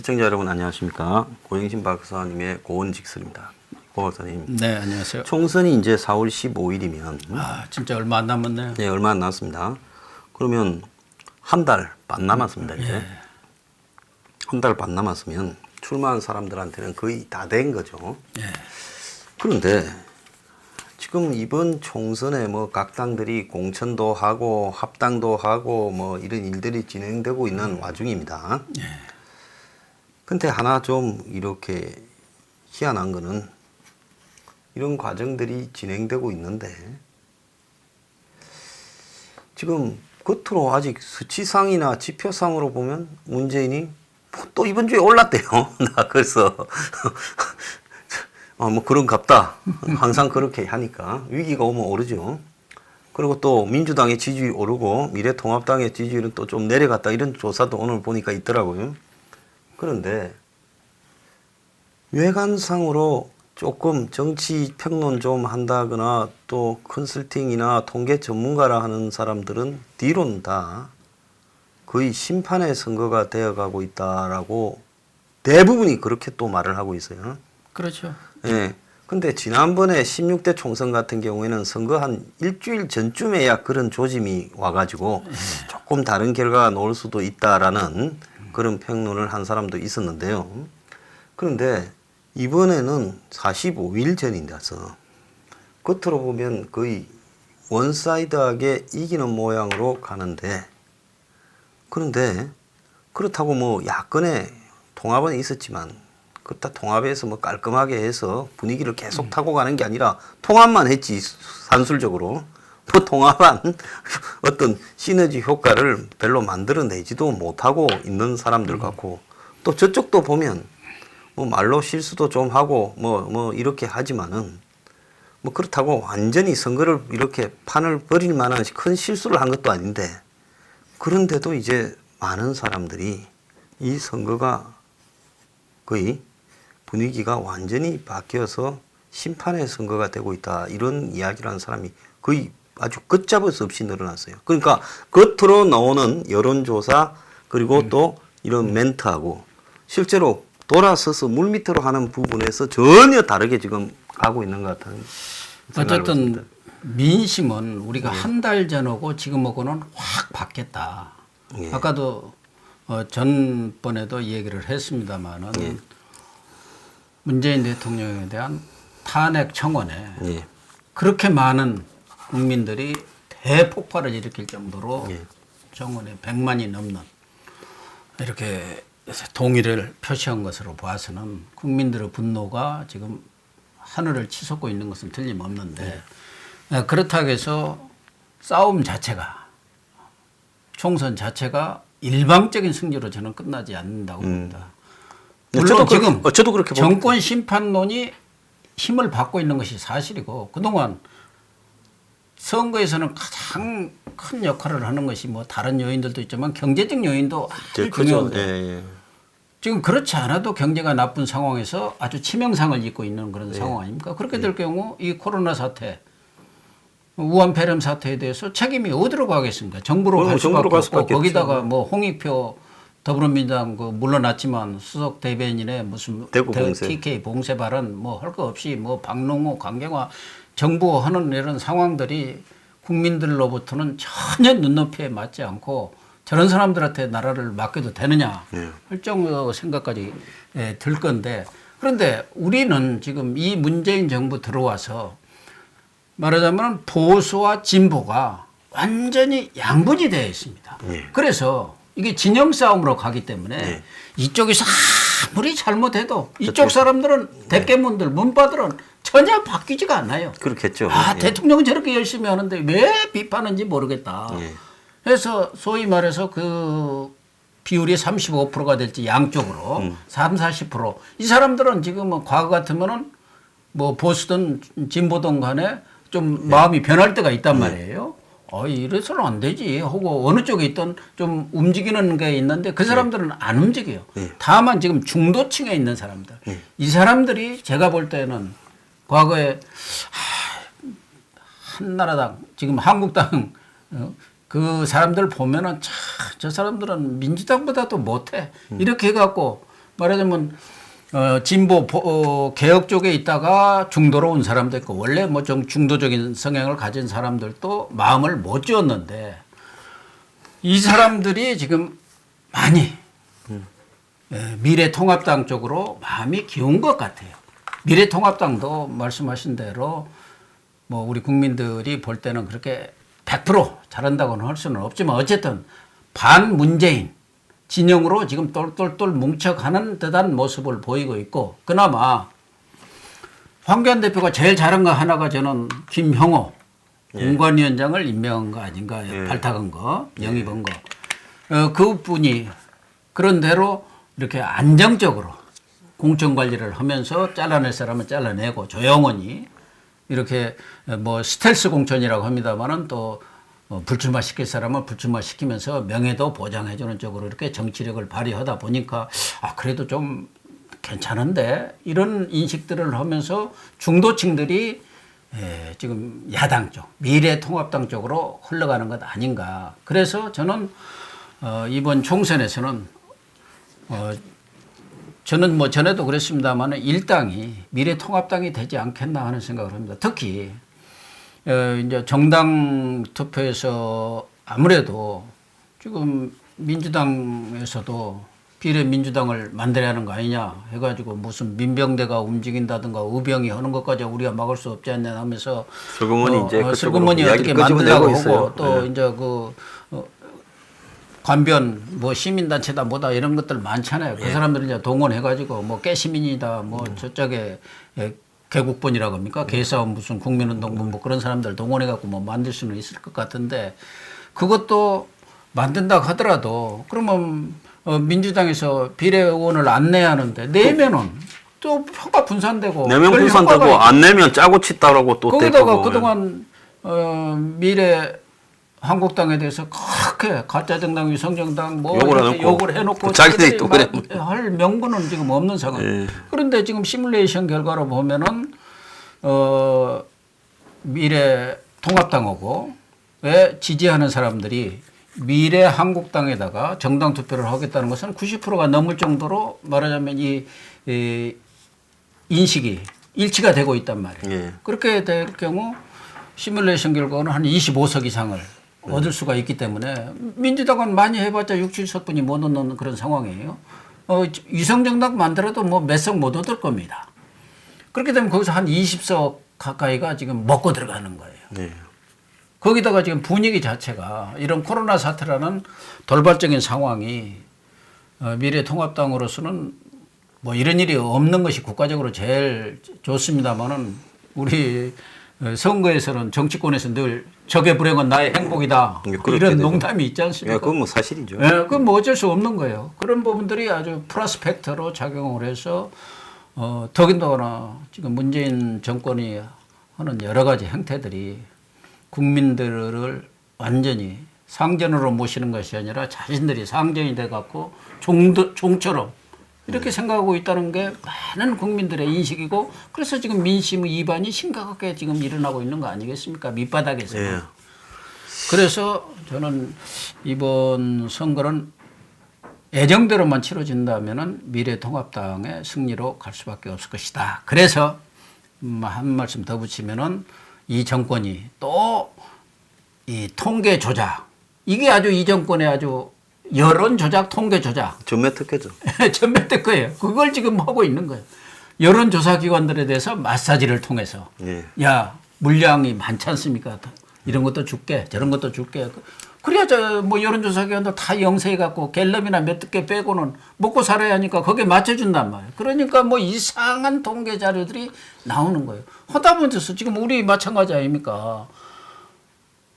시청자 여러분 안녕하십니까. 고영신 박사님의 고원직설입니다. 고 박사님. 네, 안녕하세요. 총선이 이제 4월 15일이면 진짜 얼마 안 남았네요. 네, 얼마 안 남았습니다. 그러면 한 달 반 남았습니다. 이제 한 달 반 남았으면 출마한 사람들한테는 거의 다 된 거죠. 그런데 지금 이번 총선에 뭐 각 당들이 공천도 하고 합당도 하고 뭐 이런 일들이 진행되고 있는 와중입니다. 근데 하나 좀 이렇게 희한한 거는 이런 과정들이 진행되고 있는데 지금 겉으로 아직 수치상이나 지표상으로 보면 문재인이 또 이번 주에 올랐대요. 나 그래서 뭐 그런갑다. 항상 그렇게 하니까 위기가 오면 오르죠. 그리고 또 민주당의 지지율이 오르고 미래통합당의 지지율은 또 좀 내려갔다 이런 조사도 오늘 보니까 있더라고요. 그런데 외관상으로 조금 정치 평론 좀 한다거나 또 컨설팅이나 통계 전문가라 하는 사람들은 뒤로는 다 거의 심판의 선거가 되어가고 있다라고 대부분이 그렇게 또 말을 하고 있어요. 그렇죠. 예. 근데 지난번에 16대 총선 같은 경우에는 선거 한 일주일 전쯤에야 그런 조짐이 와가지고 조금 다른 결과가 나올 수도 있다라는 그런 평론을 한 사람도 있었는데요. 그런데 이번에는 45일 전이라서 겉으로 보면 거의 원사이드하게 이기는 모양으로 가는데 그런데 그렇다고 뭐 야권의 통합은 있었지만 그렇다 통합에서 뭐 깔끔하게 해서 분위기를 계속 타고 가는 게 아니라 통합만 했지 산술적으로 뭐 통합한 어떤 시너지 효과를 별로 만들어내지도 못하고 있는 사람들 같고 또 저쪽도 보면 뭐 말로 실수도 좀 하고 뭐 이렇게 하지만은 뭐 그렇다고 완전히 선거를 이렇게 판을 벌일 만한 큰 실수를 한 것도 아닌데 그런데도 이제 많은 사람들이 이 선거가 거의 분위기가 완전히 바뀌어서 심판의 선거가 되고 있다 이런 이야기를 하는 사람이 거의 아주 걷잡을 수 없이 늘어났어요. 그러니까 겉으로 나오는 여론조사 그리고 또 이런 멘트하고 실제로 돌아서서 물밑으로 하는 부분에서 전혀 다르게 지금 가고 있는 것 같아요. 어쨌든 민심은 우리가 한 달 전하고 지금하고는 확 바뀌었다. 아까도 전번에도 얘기를 했습니다마는 문재인 대통령에 대한 탄핵 청원에 그렇게 많은 국민들이 대폭발을 일으킬 정도로 청원에 100만이 넘는 이렇게 동의를 표시한 것으로 봐서는 국민들의 분노가 지금 하늘을 치솟고 있는 것은 틀림없는데 그렇다고 해서 싸움 자체가 총선 자체가 일방적인 승리로 저는 끝나지 않는다고 봅니다. 물론 지금 저도 그렇게 정권 심판론이 힘을 받고 있는 것이 사실이고 그동안 선거에서는 가장 큰 역할을 하는 것이 뭐 다른 요인들도 있지만 경제적 요인도 아주 중요한데 지금 그렇지 않아도 경제가 나쁜 상황에서 아주 치명상을 입고 있는 그런 상황 아닙니까? 그렇게 될 경우 이 코로나 사태, 우한 폐렴 사태에 대해서 책임이 어디로 가겠습니까? 정부로 갈 수밖에 없고 거기다가 뭐 홍익표 더불어민주당 물러났지만 수석 대변인의 무슨 TK 봉쇄 발언 뭐 할 거 없이 뭐 박농호, 강경화 정부 하는 이런 상황들이 국민들로부터는 전혀 눈높이에 맞지 않고 저런 사람들한테 나라를 맡겨도 되느냐 할 정도 생각까지 들 건데 그런데 우리는 지금 이 문재인 정부 들어와서 말하자면 보수와 진보가 완전히 양분이 되어 있습니다. 그래서 이게 진영 싸움으로 가기 때문에 이쪽에서 아무리 잘못해도 이쪽 사람들은 대깨문들 문바들은 전혀 바뀌지가 않아요. 그렇겠죠. 대통령은 저렇게 열심히 하는데 왜 비판하는지 모르겠다. 그래서 소위 말해서 그 비율이 35%가 될지 양쪽으로 30, 40%. 이 사람들은 지금 뭐 과거 같으면은 뭐 보수든 진보든 간에 좀 마음이 변할 때가 있단 말이에요. 이래서는 안 되지 하고 어느 쪽에 있던 좀 움직이는 게 있는데 그 사람들은 안 움직여요. 다만 지금 중도층에 있는 사람들. 이 사람들이 제가 볼 때는 과거에 한나라당, 지금 한국당 그 사람들 보면은 저 사람들은 민주당보다도 못해. 이렇게 해갖고 말하자면 진보 개혁 쪽에 있다가 중도로 온 사람도 있고 원래 뭐 좀 중도적인 성향을 가진 사람들도 마음을 못 지었는데 이 사람들이 지금 많이 미래통합당 쪽으로 마음이 기운 것 같아요. 미래통합당도 말씀하신 대로 뭐 우리 국민들이 볼 때는 그렇게 100% 잘한다고는 할 수는 없지만 어쨌든 반문재인 진영으로 지금 똘똘똘 뭉쳐가는 듯한 모습을 보이고 있고 그나마 황교안 대표가 제일 잘한 거 하나가 저는 김형호 공관위원장을 임명한 거 아닌가 발탁한 거 영입한 거 그분이 그런 대로 이렇게 안정적으로 공천 관리를 하면서 잘라낼 사람은 잘라내고 조용히 이렇게 뭐 스텔스 공천이라고 합니다만은 또 불출마 시킬 사람은 불출마 시키면서 명예도 보장해주는 쪽으로 이렇게 정치력을 발휘하다 보니까 그래도 좀 괜찮은데 이런 인식들을 하면서 중도층들이 지금 야당 쪽 미래통합당 쪽으로 흘러가는 것 아닌가. 그래서 저는 이번 총선에서는 저는 뭐 전에도 그랬습니다만 일당이 미래통합당이 되지 않겠나 하는 생각을 합니다. 특히 이제 정당 투표에서 아무래도 지금 민주당에서도 비례민주당을 만들어야 하는 거 아니냐 해가지고 무슨 민병대가 움직인다든가 의병이 하는 것까지 우리가 막을 수 없지 않냐 하면서 슬그머니 이제 슬그머니 어떻게 만들려고 하고 또 네. 이제 그 관변 뭐 시민단체다 뭐다 이런 것들 많잖아요. 그 사람들 이제 동원해가지고 뭐 깨시민이다 뭐 저쪽에 개국본이라고 합니까? 개싸움 무슨 국민운동본 뭐 그런 사람들 동원해갖고 뭐 만들 수는 있을 것 같은데 그것도 만든다고 하더라도 그러면 민주당에서 비례의원을 안 내야 하는데 내면은 또 표가 분산되고 내면 분산되고 안 내면 짜고 치다라고 또 거기다가 그동안 미래 한국당에 대해서 그렇게 가짜 정당, 위성 정당 뭐 욕을 해놓고 자기들이 또 그래 할 명분은 지금 없는 상황. 그런데 지금 시뮬레이션 결과로 보면은 미래 통합당하고 왜 지지하는 사람들이 미래 한국당에다가 정당 투표를 하겠다는 것은 90%가 넘을 정도로 말하자면 이 인식이 일치가 되고 있단 말이에요. 그렇게 될 경우 시뮬레이션 결과는 한 25석 이상을 얻을 수가 있기 때문에 민주당은 많이 해봤자 6, 7석분이 못 얻는 그런 상황이에요. 위성정당 만들어도 뭐 몇 석 못 얻을 겁니다. 그렇게 되면 거기서 한 20석 가까이가 지금 먹고 들어가는 거예요. 거기다가 지금 분위기 자체가 이런 코로나 사태라는 돌발적인 상황이 미래통합당으로서는 뭐 이런 일이 없는 것이 국가적으로 제일 좋습니다만은 우리 선거에서는 정치권에서 늘 적의 불행은 나의 행복이다. 이런 농담이 있지 않습니까? 그건 뭐 사실이죠. 그건 뭐 어쩔 수 없는 거예요. 그런 부분들이 아주 플러스 팩터로 작용을 해서 더군다나 지금 문재인 정권이 하는 여러 가지 행태들이 국민들을 완전히 상전으로 모시는 것이 아니라 자신들이 상전이 돼갖고 종처럼 이렇게 생각하고 있다는 게 많은 국민들의 인식이고 그래서 지금 민심 위반이 심각하게 지금 일어나고 있는 거 아니겠습니까? 밑바닥에서. 그래서 저는 이번 선거는 예정대로만 치러진다면은 미래통합당의 승리로 갈 수밖에 없을 것이다. 그래서 한 말씀 더 붙이면은 이 정권이 또 이 통계 조작 이게 아주 이 정권의 아주 여론 조작, 통계 조작. 전매 특혜죠. 전매 특혜예요. 그걸 지금 하고 있는 거예요. 여론조사 기관들에 대해서 마사지를 통해서 야 물량이 많지 않습니까? 이런 것도 줄게, 저런 것도 줄게. 그래야 뭐 여론조사 기관들 다 영세해갖고 갤럽이나 몇 개 빼고는 먹고 살아야 하니까 거기에 맞춰준단 말이에요. 그러니까 뭐 이상한 통계 자료들이 나오는 거예요. 하다 보면서 지금 우리 마찬가지 아닙니까?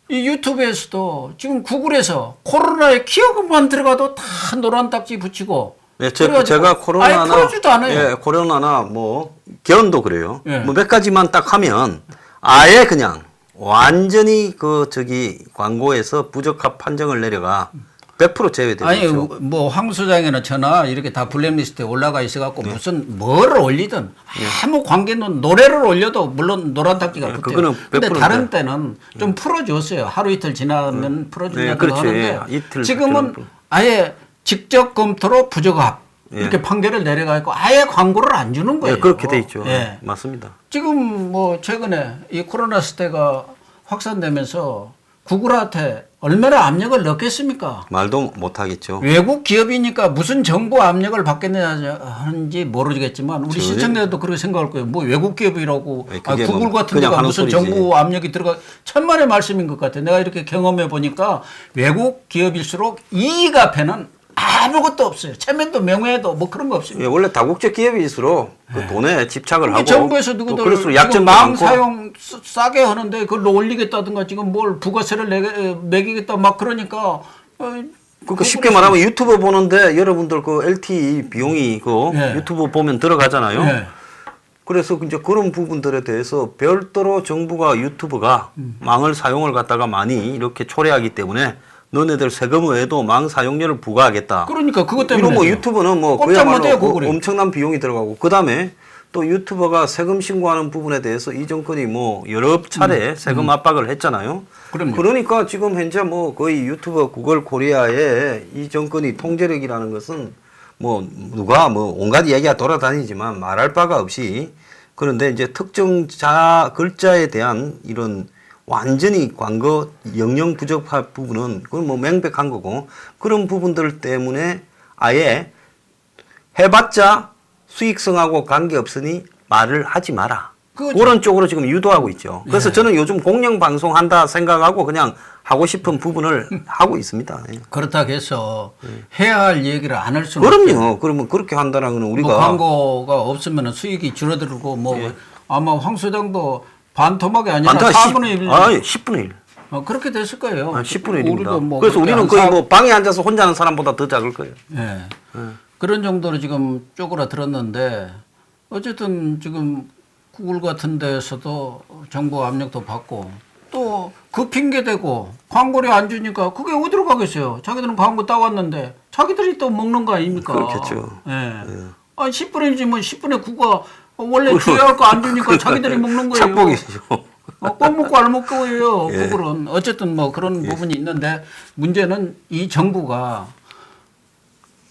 이 유튜브에서도 지금 구글에서 코로나에 키워드만 들어가도 다 노란 딱지 붙이고. 네, 제가 코로나나, 풀어주지도 않아요. 코로나나 뭐 견도 그래요. 예. 뭐 몇 가지만 딱 하면 아예 그냥 완전히 그 저기 광고에서 부적합 판정을 내려가 100% 제외되죠. 아니 뭐 황 소장이나 저나 이렇게 다 블랙리스트에 올라가 있어갖고 무슨 뭐를 올리든 아무 관계는 노래를 올려도 물론 노란 딱지가 붙어요. 그거는 근데 100% 다른 때는 좀 풀어줬어요. 하루 이틀 지나면 풀어준다고 그렇지. 하는데 이틀 지금은 아예 직접 검토로 부적합 이렇게 판결을 내려가고 아예 광고를 안 주는 거예요. 그렇게 돼 있죠. 예. 맞습니다. 지금 뭐 최근에 이 코로나 시대가 확산되면서 구글한테 얼마나 압력을 넣겠습니까? 말도 못 하겠죠. 외국 기업이니까 무슨 정부 압력을 받겠냐 하는지 모르겠지만 우리 시청자들도 그렇게 생각할 거예요. 뭐 외국 기업이라고 그게 구글 뭐 같은 그냥 데가 하는 무슨 소리지. 정부 압력이 들어가 천만의 말씀인 것 같아요. 내가 이렇게 경험해 보니까 외국 기업일수록 이익 앞에는 아무것도 없어요. 체면도 명예도 뭐 그런 거 없습니다. 예, 원래 다국적 기업일수록 그 돈에 집착을 하고 정부에서 또 누구들 그럴수록 지금 약점도 망 많고 사용 싸게 하는데 그걸 올리겠다든가 지금 뭘 부가세를 매기겠다 막 그러니까 그러니까 쉽게 말하면 유튜브 보는데 여러분들 그 LTE 비용이 그 네. 유튜브 보면 들어가잖아요. 네. 그래서 이제 그런 부분들에 대해서 별도로 정부가 유튜브가 망을 사용을 갖다가 많이 이렇게 초래하기 때문에 너네들 세금 외에도 망 사용료를 부과하겠다. 그러니까 그것 때문에 이런 뭐 유튜브는 뭐 꼼짝 못해요, 그야말로 구글이. 엄청난 비용이 들어가고 그 다음에 또 유튜버가 세금 신고하는 부분에 대해서 이 정권이 뭐 여러 차례 세금 압박을 했잖아요. 그럼요. 그러니까 지금 현재 뭐 거의 유튜버 구글 코리아의 이 정권이 통제력이라는 것은 뭐 누가 뭐 온갖 이야기가 돌아다니지만 말할 바가 없이 그런데 이제 특정 글자에 대한 이런 완전히 광고 영영 부적합 부분은 그건 뭐 명백한 거고 그런 부분들 때문에 아예 해봤자 수익성하고 관계없으니 말을 하지 마라. 그거죠. 그런 쪽으로 지금 유도하고 있죠. 그래서 저는 요즘 공영방송 한다 생각하고 그냥 하고 싶은 부분을 하고 있습니다. 예. 그렇다고 해서 해야 할 얘기를 안 할 수는 없어요. 그럼요. 그러면 그렇게 한다는 건 우리가 뭐 광고가 없으면 수익이 줄어들고 뭐 아마 황 소장도 반토막이 아니라 4분의 1. 10분의 1. 그렇게 됐을 거예요. 10분의 1입니다. 우리도 뭐 그래서 그렇게 우리는 한 거의 뭐 방에 앉아서 혼자 하는 사람보다 더 작을 거예요. 예. 그런 정도로 지금 쪼그라들었는데 어쨌든 지금 구글 같은 데에서도 정부 압력도 받고 또 그 핑계 대고 광고료 안 주니까 그게 어디로 가겠어요? 자기들은 광고 따왔는데 자기들이 또 먹는 거 아닙니까? 그렇겠죠. 예. 아 10분의 1이지 뭐 10분의 9가 원래 줘야 할 거 안 주니까 자기들이 먹는 거예요. 착복이죠. 꼭 먹고 안 먹고예요. 예. 구글은 어쨌든 뭐 그런 부분이 있는데 문제는 이 정부가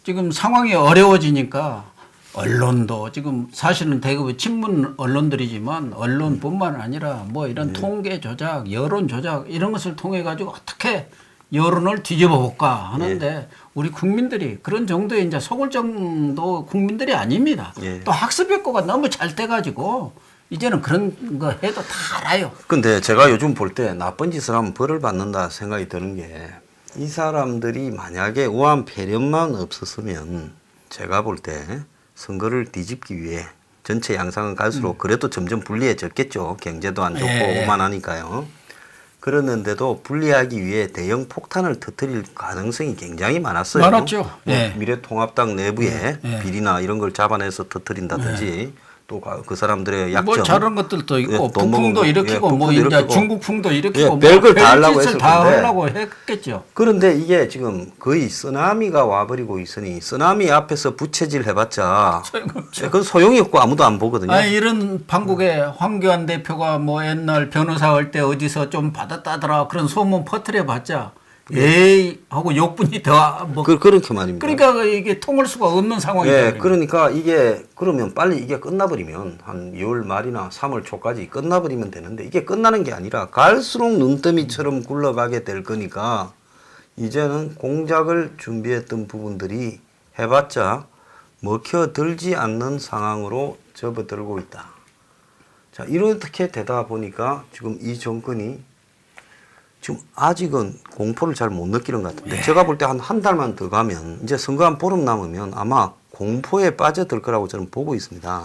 지금 상황이 어려워지니까 언론도 지금 사실은 대부분 친문 언론들이지만 언론뿐만 아니라 뭐 이런 통계 조작, 여론 조작 이런 것을 통해 가지고 어떻게 여론을 뒤집어 볼까 하는데 우리 국민들이 그런 정도의 이제 속을 정도 국민들이 아닙니다. 또 학습 효과가 너무 잘 돼가지고 이제는 그런 거 해도 다 알아요. 근데 제가 요즘 볼 때 나쁜 짓을 하면 벌을 받는다 생각이 드는 게 이 사람들이 만약에 우한 폐렴만 없었으면 제가 볼 때 선거를 뒤집기 위해 전체 양상은 갈수록 그래도 점점 불리해졌겠죠. 경제도 안 좋고 오만하니까요. 그랬는데도 불리하기 위해 대형 폭탄을 터뜨릴 가능성이 굉장히 많았어요. 많았죠. 뭐 미래통합당 내부에 비리나 이런 걸 잡아내서 터뜨린다든지 또 그 사람들의 약점. 뭐 저런 것들도 있고 돈 먹은 북풍도 거. 일으키고 뭐 북풍도 이제 일으키고. 중국풍도 일으키고 뭐 별걸 다 하려고 별짓을 했을 다 건데. 하려고 했겠죠. 그런데 이게 지금 거의 쓰나미가 와버리고 있으니 쓰나미 앞에서 부채질 해봤자 그건 소용이 없고 아무도 안 보거든요. 아니 이런 방국의 황교안 대표가 뭐 옛날 변호사 할 때 어디서 좀 받았다더라 그런 소문 퍼뜨려봤자 에이 하고 욕분이 더 뭐 그렇게 말입니다. 그러니까 이게 통할 수가 없는 상황이죠. 그러니까 이게 그러면 빨리 이게 끝나버리면 한 2월 말이나 3월 초까지 끝나버리면 되는데 이게 끝나는 게 아니라 갈수록 눈더미처럼 굴러가게 될 거니까 이제는 공작을 준비했던 부분들이 해봤자 먹혀들지 않는 상황으로 접어들고 있다. 자, 이렇게 되다 보니까 지금 이 정권이 지금 아직은 공포를 잘 못 느끼는 것 같은데 제가 볼 때 한 달만 더 가면 이제 선거 한 보름 남으면 아마 공포에 빠져들 거라고 저는 보고 있습니다.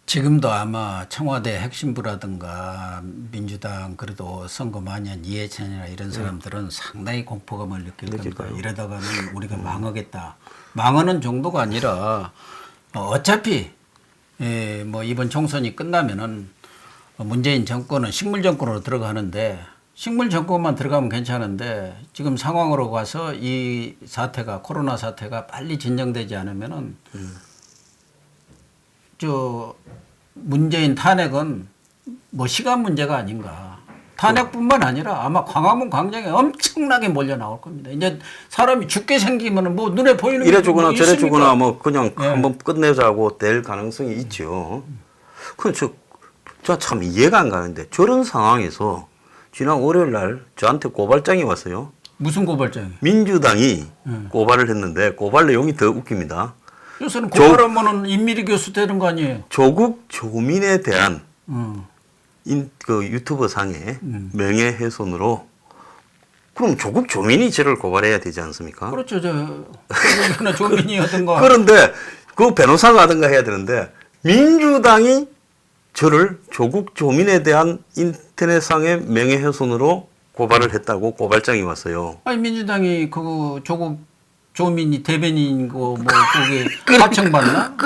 지금도 아마 청와대 핵심부라든가 민주당 그래도 선거 많이 한 이해찬이나 이런 사람들은 상당히 공포감을 느낄 겁니다. 이러다가는 우리가 망하겠다. 망하는 정도가 아니라 어차피 뭐 이번 총선이 끝나면은 문재인 정권은 식물 정권으로 들어가는데 식물 정권만 들어가면 괜찮은데 지금 상황으로 가서 이 사태가 코로나 사태가 빨리 진정되지 않으면은 저 문재인 탄핵은 뭐 시간 문제가 아닌가. 탄핵뿐만 아니라 아마 광화문 광장에 엄청나게 몰려 나올 겁니다. 이제 사람이 죽게 생기면 뭐 눈에 보이는 이래 주거나 뭐 저래 있습니까? 주거나 뭐 그냥 예. 한번 끝내자고 될 가능성이 있죠. 그저 참 이해가 안 가는데 저런 상황에서 지난 월요일 날 저한테 고발장이 왔어요. 무슨 고발장이? 민주당이 고발을 했는데 고발 내용이 더 웃깁니다. 요새는 고발하면은 임미리 교수 되는 거 아니에요? 조국 조민에 대한 음. 그 유튜버 상의 명예훼손으로 그럼 조국 조민이 저를 고발해야 되지 않습니까? 그렇죠. 조국이나 조민이었던가. 그런데 그 변호사가 하든가 해야 되는데 민주당이 저를 조국 조민에 대한 인터넷상의 명예훼손으로 고발을 했다고 고발장이 왔어요. 아니 민주당이 그 조국 조민이 대변인 뭐 그게 하청받나?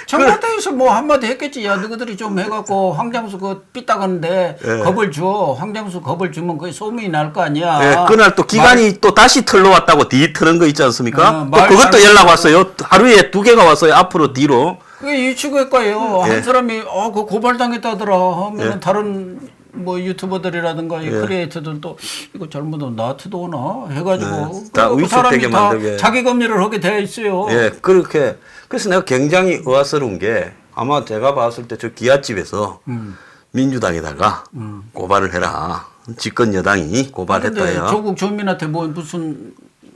청와대에서 뭐 한마디 했겠지. 야 너희들이 좀 해갖고 황장수 그 삐딱하는데 예. 겁을 줘. 황장수 겁을 주면 그게 소문이 날 거 아니야. 예, 그날 또 기간이 또 다시 틀러 왔다고 뒤 트는 거 있지 않습니까? 또 그것도 연락 왔어요. 하루에 2개가 왔어요. 앞으로 뒤로. 그게 유추일 거예요. 예. 한 사람이 그 고발당했다더라 하면 예. 다른 뭐 유튜버들이라든가 이 크리에이터들도 이거 잘못하면 나한테도 오나 해가지고 다 그 위축되게 사람이 다 만들게. 자기 검열을 하게 돼 있어요. 예, 그렇게. 그래서 내가 굉장히 의아스러운 게 아마 제가 봤을 때 저 기아집에서 민주당에다가 고발을 해라. 집권 여당이 고발했다 근데 해요. 조국 조민한테 뭐 무슨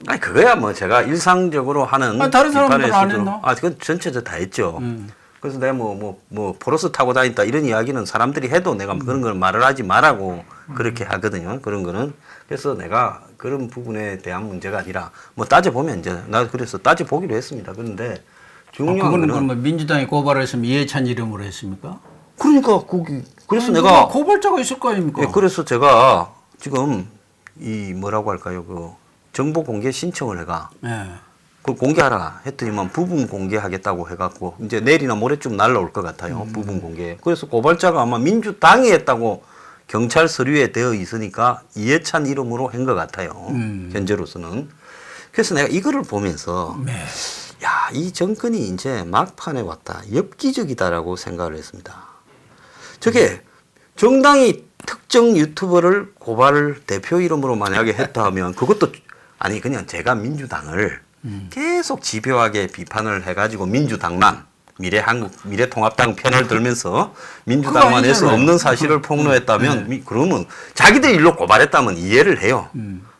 아니 그거야 뭐 제가 일상적으로 하는 아니, 다른 사람들은 비판의 안 수준으로- 했나? 아 그건 전체적으로 다 했죠. 그래서 내가 뭐 포로스 타고 다닌다 이런 이야기는 사람들이 해도 내가 그런 걸 말을 하지 말라고 그렇게 하거든요. 그런 거는 그래서 내가 그런 부분에 대한 문제가 아니라 뭐 따져 보면 이제 나 그래서 따져 보기로 했습니다. 그런데 중요한 그거는 거는 그러면 민주당이 고발을 했으면 이해찬 이름으로 했습니까? 그러니까 거기 그래서 아니, 내가 누가 고발자가 있을 거 아닙니까? 예, 그래서 제가 지금 이 뭐라고 할까요? 그 정보 공개 신청을 해가 예. 그걸 공개하라 했더니만 부분 공개하겠다고 해갖고 이제 내일이나 모레쯤 날라올 것 같아요. 부분 공개. 그래서 고발자가 아마 민주당이 했다고 경찰 서류에 되어 있으니까 이해찬 이름으로 한 것 같아요. 현재로서는. 그래서 내가 이거를 보면서 네. 야, 이 정권이 이제 막판에 왔다. 엽기적이다라고 생각을 했습니다. 저게 정당이 특정 유튜버를 고발 대표 이름으로 만약에 했다 하면 그것도 아니 그냥 제가 민주당을 계속 집요하게 비판을 해가지고 민주당만 미래통합당 편을 들면서 민주당만 그거 해서 아니잖아요. 없는 사실을 폭로했다면 그러면 자기들 일로 고발했다면 이해를 해요.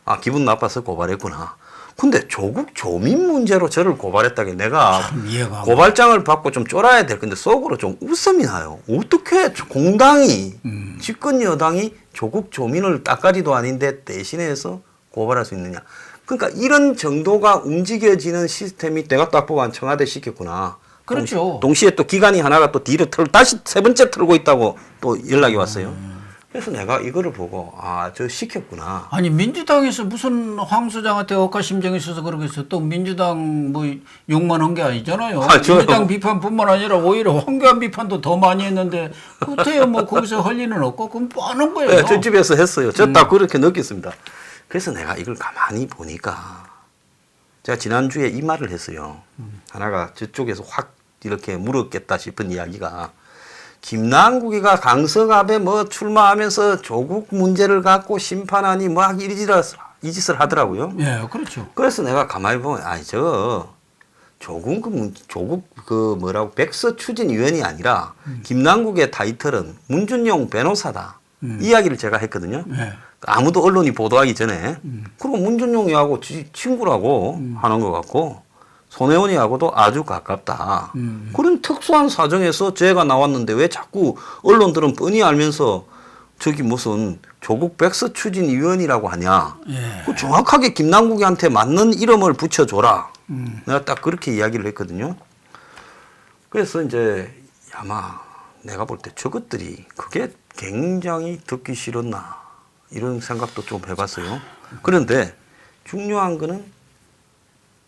아 기분 나빠서 고발했구나. 근데 조국 조민 문제로 저를 고발했다게 내가 참 이해가 안 고발장을 받고 좀 쫄아야 될 건데 속으로 좀 웃음이 나요. 어떻게 공당이 집권 여당이 조국 조민을 따까리도 아닌데 대신해서 고발할 수 있느냐. 그러니까 이런 정도가 움직여지는 시스템이 내가 딱 보고 한 청와대 시켰구나. 그렇죠. 동시에 또 기관이 하나가 또 뒤로 다시 세 번째 틀고 있다고 또 연락이 왔어요. 그래서 내가 이거를 보고 저 시켰구나. 아니 민주당에서 무슨 황 소장한테 억하심정이 있어서 그러겠어. 또 민주당 뭐 욕만 한 게 아니잖아요. 저요. 민주당 비판뿐만 아니라 오히려 황교안 비판도 더 많이 했는데 그때야 뭐 거기서 할 리는 없고 그럼 뭐 하는 거예요. 네, 저 집에서 했어요. 저 딱 그렇게 느꼈습니다. 그래서 내가 이걸 가만히 보니까 제가 지난주에 이 말을 했어요. 하나가 저쪽에서 확 이렇게 물었겠다 싶은 이야기가 김남국이가 강서갑에 뭐 출마하면서 조국 문제를 갖고 심판하니 막 이 짓을 하더라고요. 예, 그렇죠. 그래서 내가 가만히 보면 조국 그 뭐라고 백서 추진위원이 아니라 김남국의 타이틀은 문준용 변호사다. 이 이야기를 제가 했거든요. 예. 아무도 언론이 보도하기 전에 그리고 문준용이하고 친구라고 하는 것 같고 손혜원이하고도 아주 가깝다. 그런 특수한 사정에서 죄가 나왔는데 왜 자꾸 언론들은 뻔히 알면서 저기 무슨 조국 백서 추진위원이라고 하냐. 예. 그 정확하게 김남국이한테 맞는 이름을 붙여줘라. 내가 딱 그렇게 이야기를 했거든요. 그래서 이제 아마 내가 볼 때 저것들이 그게 굉장히 듣기 싫었나 이런 생각도 좀 해봤어요. 그런데 중요한 거는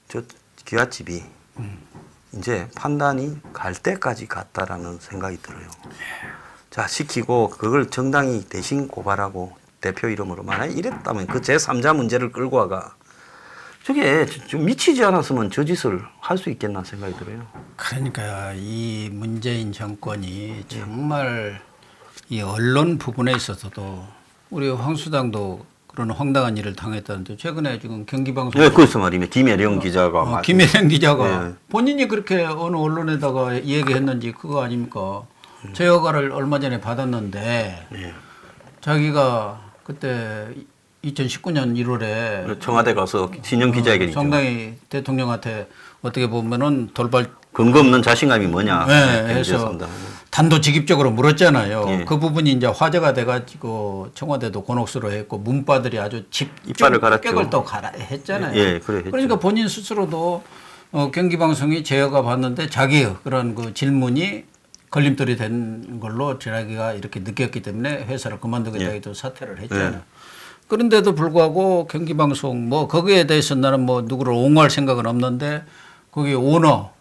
저 기아집이 이제 판단이 갈 때까지 갔다라는 생각이 들어요. 자 시키고 그걸 정당이 대신 고발하고 대표 이름으로 만약에 이랬다면 그 제3자 문제를 끌고 와가 저게 좀 미치지 않았으면 저 짓을 할 수 있겠나 생각이 들어요. 그러니까 이 문재인 정권이 정말 이 언론 부분에 있어서도 우리 황수당도 그런 황당한 일을 당했다는데 최근에 지금 경기방송 네, 그래서 말입니다. 김혜령 기자가 김혜령 기자가 네. 본인이 그렇게 어느 언론에다가 얘기했는지 그거 아닙니까? 제 허가를 얼마 전에 받았는데 네. 자기가 그때 2019년 1월에 청와대 가서 신영 기자회견 있죠. 정당히 대통령한테 어떻게 보면은 돌발 근거 없는 자신감이 뭐냐. 네, 해서 단도직입적으로 물었잖아요. 예. 그 부분이 이제 화제가 돼가지고 청와대도 곤혹스러워했고 문바들이 아주 이빨을 갈았죠. 집격을 또 갈아 했잖아요. 예, 그래 했죠. 그러니까 본인 스스로도 경기방송이 제어가 봤는데 자기의 그런 그 질문이 걸림돌이 된 걸로 자기가 이렇게 느꼈기 때문에 회사를 그만두겠다고 사퇴를 했잖아요. 예. 그런데도 불구하고 경기방송 뭐 거기에 대해서 나는 뭐 누구를 옹호할 생각은 없는데 거기 오너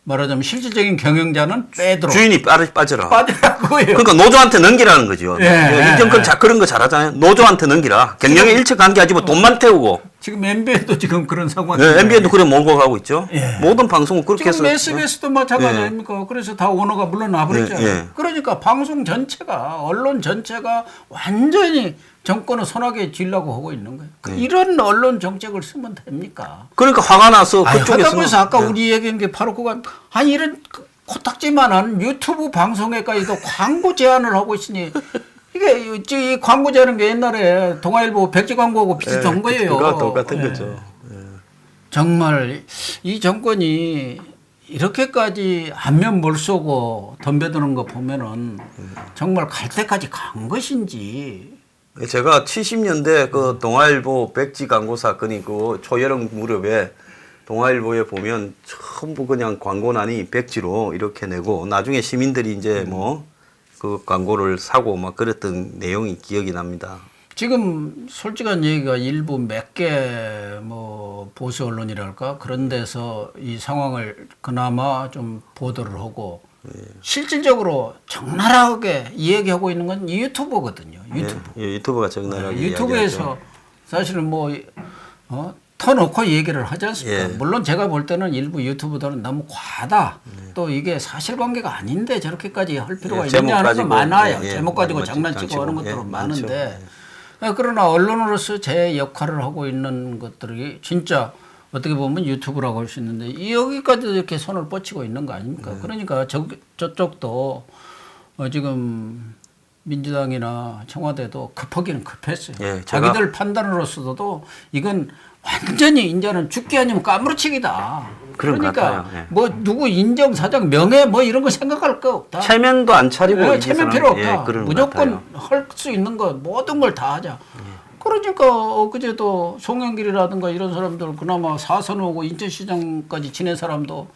말하자면 실질적인 경영자는 빼도록 주인이 빠져라. 빠지라고요. 그러니까 노조한테 넘기라는 거죠. 예, 이정권 그런 거 잘하잖아요. 노조한테 넘기라. 경영에 일체 관계하지 뭐 돈만 태우고. 지금 MBN도 지금 그런 상황이에요. 네, MBN도 그래 몰고 가고 있죠. 예. 모든 방송은 그렇게 해서. 지금 SBS도 마찬가지 예. 아닙니까? 그래서 다 오너가 물러나 버렸잖아요. 예, 예. 그러니까 방송 전체가 언론 전체가 완전히 정권을 손아귀에 쥐려고 하고 있는 거예요. 이런 언론 정책을 쓰면 됩니까? 그러니까 화가 나서 아니, 그쪽에서. 하다보면서 아까 우리 얘기한 게 바로 그거 아니 이런 코딱지만한 유튜브 방송에까지도 광고 제안을 하고 있으니 이게 이 광고 제안은 게 옛날에 동아일보 백지 광고하고 비슷한 거예요. 그거 똑같은 예. 거죠. 정말 이 정권이 이렇게까지 안면 몰쏘고 덤벼드는 거 보면은 정말 갈 때까지 간 것인지. 제가 70년대 그 동아일보 백지 광고 사건이 그 초여름 무렵에 동아일보에 보면 전부 그냥 광고난이 백지로 이렇게 내고 나중에 시민들이 이제 뭐 그 광고를 사고 막 그랬던 내용이 기억이 납니다. 지금 솔직한 얘기가 일부 몇 개 뭐 보수 언론이랄까 그런 데서 이 상황을 그나마 좀 보도를 하고 실질적으로 적나라하게 이야기하고 있는 건 유튜버거든요. 유튜브. 예, 유튜브가 적나라하게 유튜브에서 이야기하죠. 사실은 뭐 터놓고 얘기를 하지 않습니까? 예. 물론 제가 볼 때는 일부 유튜브들은 너무 과하다. 또 이게 사실관계가 아닌데 저렇게까지 할 필요가 예, 있느냐 제목 하는 거 가지고, 많아요. 예, 제목 가지고 맞죠. 장난치고 하는 것들은 예, 많은데 많죠. 그러나 언론으로서 제 역할을 하고 있는 것들이 진짜 어떻게 보면 유튜브라고 할 수 있는데 여기까지도 이렇게 손을 뻗치고 있는 거 아닙니까? 그러니까 저쪽도 지금 민주당이나 청와대도 급하기는 급했어요. 예, 자기들 판단으로서도 이건 완전히 이제는 죽기 아니면 까무러치기다. 그런 것 그러니까 같아요. 예. 뭐 누구 인정, 사정, 명예 뭐 이런 거 생각할 거 없다. 체면도 안 차리고 네, 이 체면 짓은 필요 없다. 예, 그런 것 무조건 같아요. 할 수 있는 거 모든 걸 다 하자. 그러니까 엊그제도 송영길이라든가 이런 사람들 그나마 사선 오고 인천시장까지 지낸 사람도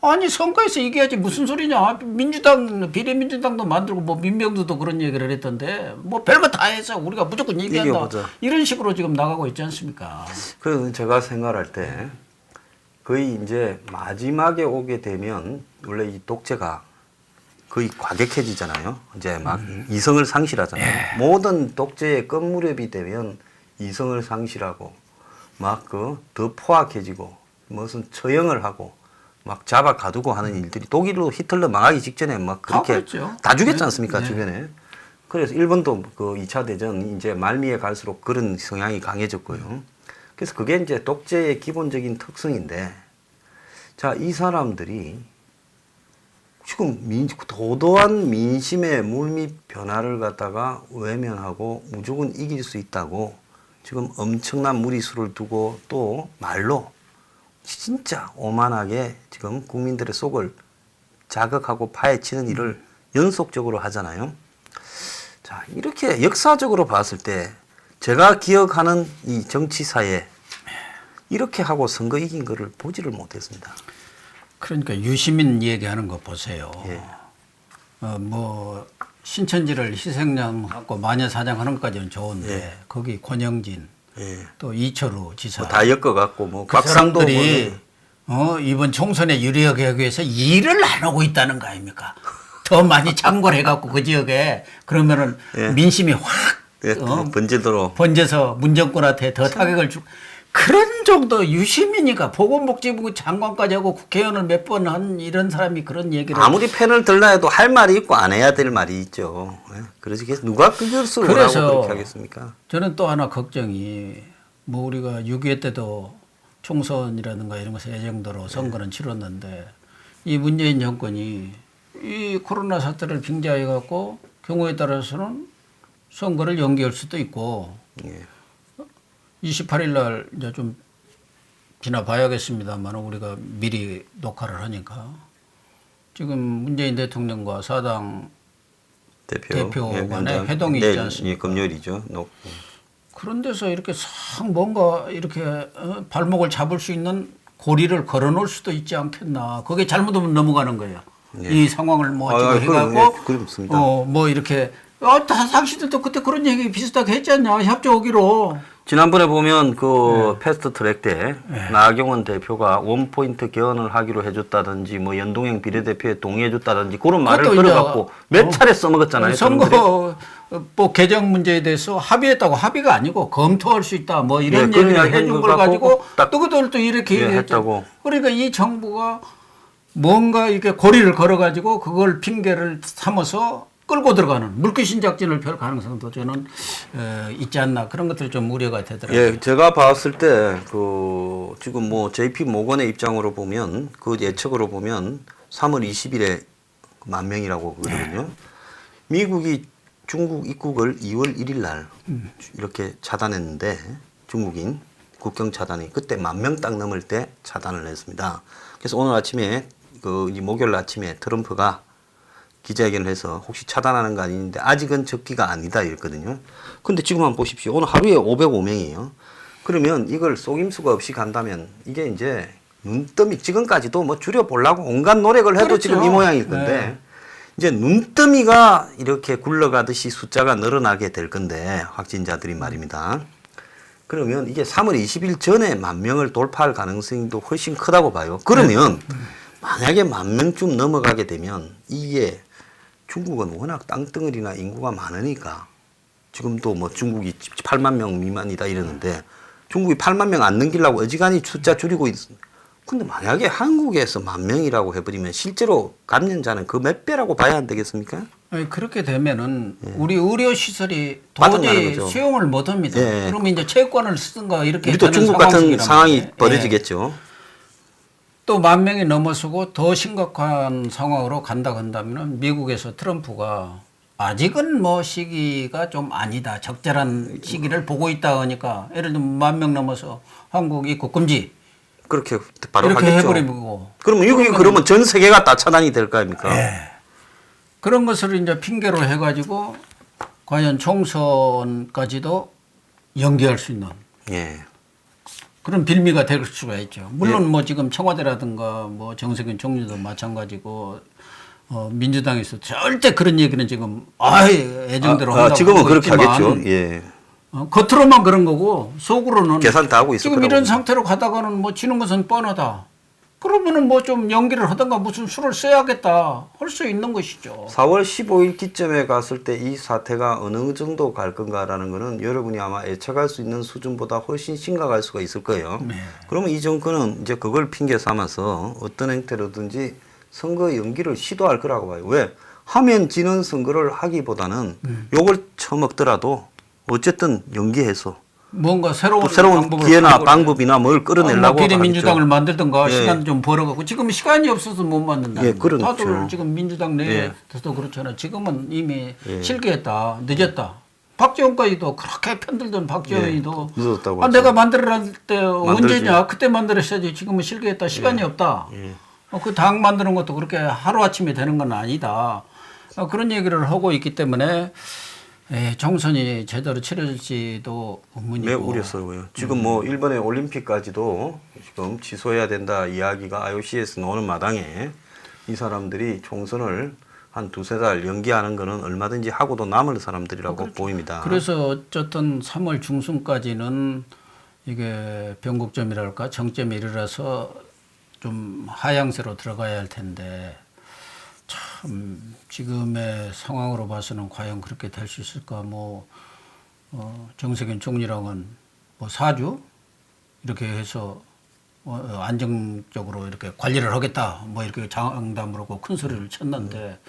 아니 선거에서 이겨야지 무슨 소리냐. 민주당 비례민주당도 만들고 뭐 민병두도 그런 얘기를 했던데 뭐 별거 다 해서 우리가 무조건 얘기한다. 이겨보자. 이런 식으로 지금 나가고 있지 않습니까? 그 제가 생각할 때 거의 이제 마지막에 오게 되면 원래 이 독재가 거의 과격해지잖아요. 이제 막 이성을 상실하잖아요. 모든 독재의 끝무렵이 되면 이성을 상실하고 막 그 더 포악해지고 무슨 처형을 하고 막 잡아 가두고 하는 일들이 독일로 히틀러 망하기 직전에 막 그렇게 그랬죠. 다 죽였지 않습니까 네. 주변에. 그래서 일본도 그 2차 대전 이제 말미에 갈수록 그런 성향이 강해졌고요. 그래서 그게 이제 독재의 기본적인 특성인데, 자, 이 사람들이 지금 도도한 민심의 물밑 변화를 갖다가 외면하고 무조건 이길 수 있다고 지금 엄청난 무리수를 두고 또 말로 진짜 오만하게 지금 국민들의 속을 자극하고 파헤치는 일을 연속적으로 하잖아요. 자, 이렇게 역사적으로 봤을 때 제가 기억하는 이 정치사에 이렇게 하고 선거 이긴 거를 보지를 못했습니다. 그러니까 유시민 얘기하는 거 보세요. 예. 뭐 신천지를 희생양 갖고 마녀사냥하는 것까지는 좋은데 예. 거기 권영진 예. 또 이철우 지사 다 엮어갖고 뭐 그 박상도 사람들이 이번 총선에 유리하게 하기 위해서 일을 안 하고 있다는 거 아닙니까? 더 많이 참고를 해갖고 그 지역에 그러면은 예. 민심이 확 예, 번지도록. 번져서 문정권한테 더 타격을 주고 그런 정도 유시민이가 보건복지부 장관까지 하고 국회의원을 몇 번 한 이런 사람이 그런 얘기를 아무리 펜을 들라 해도 할 말이 있고 안 해야 될 말이 있죠. 예, 그래서 누가 그것을 뭐라고 그래서 그렇게 하겠습니까? 저는 또 하나 걱정이 뭐 우리가 6.25 때도 총선이라든가 이런 것에 예정대로 선거는 치렀는데 이 문재인 정권이 이 코로나 사태를 빙자해 갖고 경우에 따라서는 선거를 연기할 수도 있고 예. 28일 날 이제 좀 지나봐야겠습니다만 우리가 미리 녹화를 하니까 지금 문재인 대통령과 사당 대표 예, 간에 면담. 회동이 내일, 있지 않습니까? 예, 금요일이죠. 그런 데서 이렇게 싹 뭔가 이렇게 발목을 잡을 수 있는 고리를 걸어놓을 수도 있지 않겠나. 그게 잘못하면 넘어가는 거예요. 예. 이 상황을 뭐 아, 지금 해갖고 예, 그렇습니다. 뭐 이렇게 다 당신들도 그때 그런 얘기 비슷하게 했지 않냐. 협조하기로. 지난번에 보면 그 네. 패스트 트랙 때 나경원 대표가 원포인트 개헌을 하기로 해줬다든지 뭐 연동형 비례대표에 동의해줬다든지 그런 말을 그것도 걸어갖고 몇 차례 써먹었잖아요. 선거 뭐 개정 문제에 대해서 합의했다고 합의가 아니고 검토할 수 있다 뭐 이런 예, 그런 얘기를 이야기 해준 걸 갖고 가지고 딱 또 그들도 이렇게 예, 얘기했죠. 했다고. 그러니까 이 정부가 뭔가 이렇게 고리를 걸어가지고 그걸 핑계를 삼아서 끌고 들어가는 물귀신 작전을 펼 가능성도 저는 있지 않나 그런 것들이 좀 우려가 되더라고요. 예, 제가 봤을 때 그 지금 뭐 JP 모건의 입장으로 보면 그 예측으로 보면 3월 20일에 10,000명이라고 그러거든요. 미국이 중국 입국을 2월 1일 날 이렇게 차단했는데 중국인 국경 차단이 그때 10,000명 딱 넘을 때 차단을 했습니다. 그래서 오늘 아침에 이 목요일 아침에 트럼프가 기자회견을 해서 혹시 차단하는 거 아닌데 아직은 적기가 아니다 이랬거든요. 근데 지금 한번 보십시오. 오늘 하루에 505명이에요. 그러면 이걸 속임수가 없이 간다면 이게 이제 눈더미 지금까지도 뭐 줄여보려고 온갖 노력을 해도 그렇죠. 지금 이 모양일 건데 네. 이제 눈더미가 이렇게 굴러가듯이 숫자가 늘어나게 될 건데 확진자들이 말입니다. 그러면 이게 3월 20일 전에 10,000명을 돌파할 가능성도 훨씬 크다고 봐요. 그러면 만약에 10,000명쯤 넘어가게 되면 이게 중국은 워낙 땅덩어리나 인구가 많으니까 지금도 뭐 중국이 80,000명 미만이다 이러는데 중국이 80,000명 안 넘기려고 어지간히 숫자 줄이고 근데 만약에 한국에서 10,000명이라고 해버리면 실제로 감염자는 그 몇 배라고 봐야 안 되겠습니까? 아니, 그렇게 되면은 우리 의료 시설이 바닥나는 도저히 거죠. 수용을 못 합니다. 예. 그러면 이제 체육관을 쓰든가 이렇게 우리도 되는 중국 같은 상황이란 상황이 말이에요. 벌어지겠죠. 또 10,000명이 넘어서고 더 심각한 상황으로 간다 한다면은 미국에서 트럼프가 아직은 뭐 시기가 좀 아니다. 적절한 시기를 보고 있다 하니까 예를 들면 10,000명 넘어서 한국 입국 금지 그렇게 바로 이렇게 하겠죠. 해버리고 그러면 미국이 그러면 전 세계가 다 차단이 될 거 아닙니까? 예. 그런 것을 이제 핑계로 해가지고 과연 총선까지도 연기할 수 있는 예. 그런 빌미가 될 수가 있죠. 물론 뭐 지금 청와대라든가 뭐 정세균 총리도 마찬가지고 민주당에서 절대 그런 얘기는 지금 애정대로 한다고 지금은 하고 그렇게 있지만 하겠죠. 예. 겉으로만 그런 거고 속으로는 계산 다 하고 있을 지금 거라고 이런 봅니다. 상태로 가다가는 뭐 지는 것은 뻔하다. 그러면은 뭐 좀 연기를 하든가 무슨 수를 써야겠다 할 수 있는 것이죠. 4월 15일 기점에 갔을 때 이 사태가 어느 정도 갈 건가라는 거는 여러분이 아마 예측할 수 있는 수준보다 훨씬 심각할 수가 있을 거예요. 네. 그러면 이 정권은 이제 그걸 핑계 삼아서 어떤 형태로든지 선거 연기를 시도할 거라고 봐요. 왜? 하면 지는 선거를 하기보다는 요걸 처먹더라도 어쨌든 연기해서 뭔가 새로운 방법을 기회나 가지고 방법이나 뭘 끌어내려고 뭐 비례민주당을 하겠죠. 만들든가 예. 시간 좀 벌어갖고 지금 시간이 없어서 못 만든다. 예, 그렇죠. 다들 지금 민주당 내에서도 그렇잖아. 지금은 이미 예. 실기했다, 늦었다. 박지원까지도 그렇게 편들던 박지원이도 늦었다고 하죠. 내가 만들어낼 때 만들지. 언제냐 그때 만들었어야지 지금은 실기했다 시간이 없다. 예. 그 당 만드는 것도 그렇게 하루아침에 되는 건 아니다. 그런 얘기를 하고 있기 때문에 총선이 제대로 치러질지도 의문이고. 매우 우려스러워요. 지금 뭐 일본의 올림픽까지도 지금 취소해야 된다 이야기가 IOC에서 나오는 마당에 이 사람들이 총선을 한 두세 달 연기하는 거는 얼마든지 하고도 남을 사람들이라고 보입니다. 그래서 어쨌든 3월 중순까지는 이게 변곡점이랄까 정점에 이르러서 좀 하향세로 들어가야 할 텐데 지금의 상황으로 봐서는 과연 그렇게 될 수 있을까? 정세균 총리랑은 4주 이렇게 해서 안정적으로 이렇게 관리를 하겠다 이렇게 장담을 하고 큰 소리를 쳤는데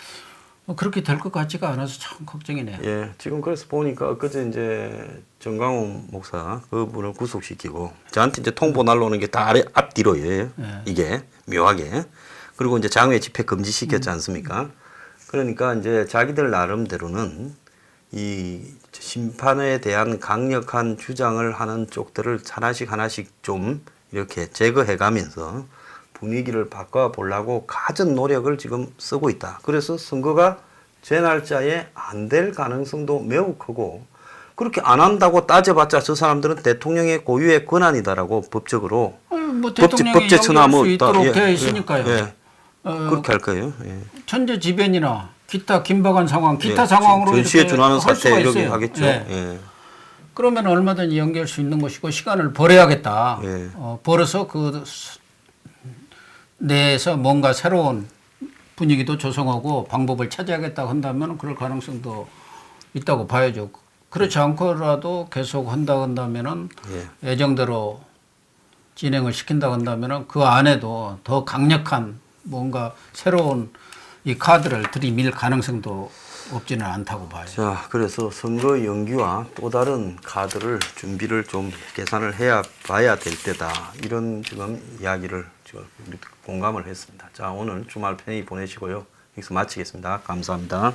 그렇게 될 것 같지가 않아서 참 걱정이네요. 예, 지금 그래서 보니까 엊그제 이제 정강훈 목사 그분을 구속시키고 저한테 이제 통보 날라오는 게 다 앞뒤로예요. 이게 묘하게. 그리고 이제 장외 집회 금지시켰지 않습니까? 그러니까 이제 자기들 나름대로는 이 심판에 대한 강력한 주장을 하는 쪽들을 하나씩 좀 이렇게 제거해가면서 분위기를 바꿔보려고 갖은 노력을 지금 쓰고 있다. 그래서 선거가 제 날짜에 안 될 가능성도 매우 크고 그렇게 안 한다고 따져봤자 저 사람들은 대통령의 고유의 권한이다라고 법적으로 대통령이 연기할 수 있도록 되어 있으니까요. 예. 그렇게 할 거예요. 예. 천재지변이나 기타 긴박한 상황, 기타 상황으로 전시에 이렇게 준하는 할 사태 수가 이렇게 있어요. 하겠죠. 예. 예. 그러면 얼마든지 연기할 수 있는 것이고 시간을 벌어야겠다. 예. 벌어서 그 내에서 뭔가 새로운 분위기도 조성하고 방법을 찾아야겠다 한다면 그럴 가능성도 있다고 봐야죠. 그렇지 않고라도 계속 한다면은 예정대로 진행을 시킨다 한다면은 그 안에도 더 강력한 뭔가 새로운 이 카드를 들이밀 가능성도 없지는 않다고 봐요. 자, 그래서 선거 연기와 또 다른 카드를 준비를 좀 계산을 해야 봐야 될 때다. 이런 지금 이야기를 지금 공감을 했습니다. 자, 오늘 주말 편히 보내시고요. 여기서 마치겠습니다. 감사합니다.